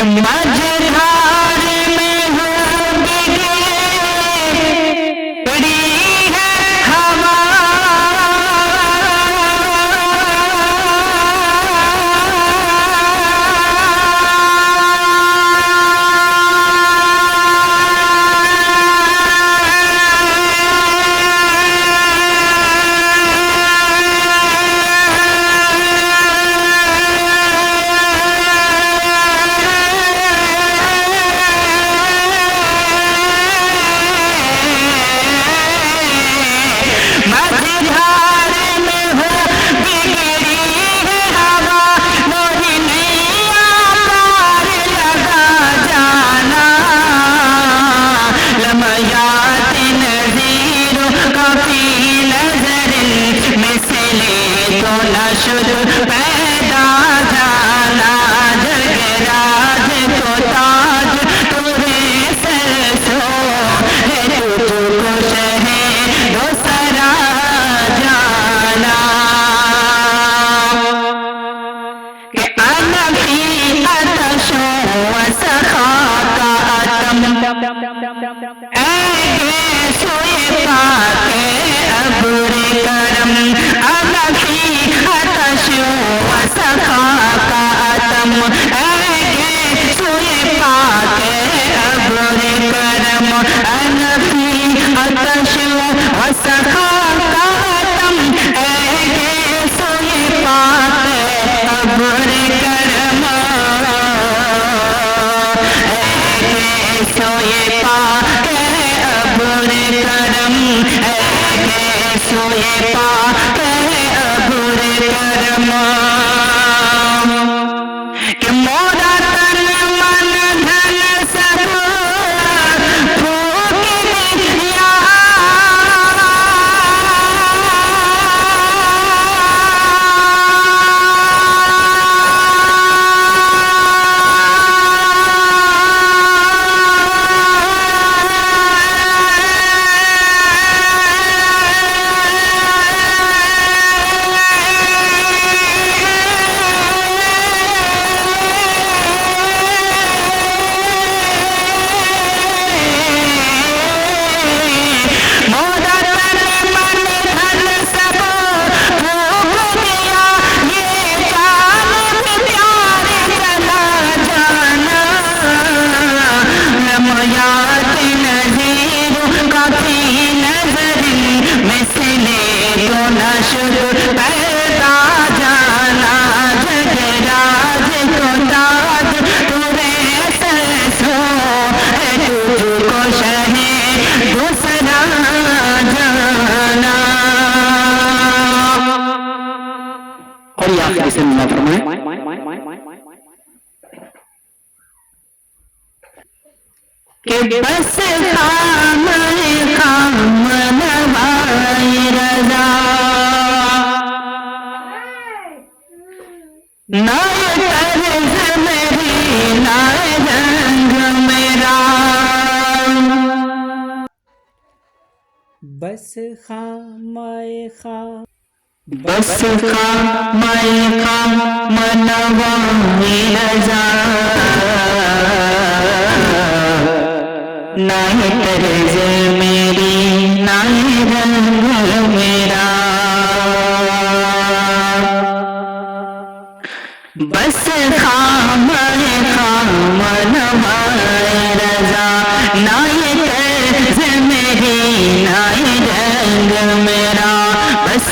मझधार में हो बिगड़ी है हवा, मझधार में हो बिगड़ी है हवा, मोरी नैया पार लगा जाना। लम्हात नज़ीरों काफी नज़र मिसले तो नशुर पैदा जाना। जगराज को ताज तुरे सरसो है, तुझको शहे दूसरा जाना। कि अनफी अतशो वसखा का आतम, ऐगे सोए पाके अबुरे करम। अनफी अतशो वसखा का आतम, ऐगे सोए पाके अबुरे करम। अनफी अतशो वसखा का आतम, ऐगे सोए पाके अबुरे करम। सोए पाके अबुरे करम, सोए पाके अबुरे करम। कि मोरा तन मन धन सब फूक दिया, मोरा तन मन धन सब फूक दिया, ये जान भी प्यारे चला जाना। लम्हात नज़ीरों काफी नज़र मिसले तो नशुर पैदा जाना। जगराज को ताज तुरे सरसो है, तुझको शहे दूसरा जाना। और ये आखिरी से अल्लाह फरमाए कि बस खाम खाम नवाई रजा, नाय तर्ज मेरी नाय रंग मेरा। बस खामाए खा, बस खामाए खाम नवाई रजा, नाय तर्ज मेरी नाय रंग मेरा। बस खामाए खाम नवाए रजा, नाय तर्ज मेरी नाय रंग मेरा। बस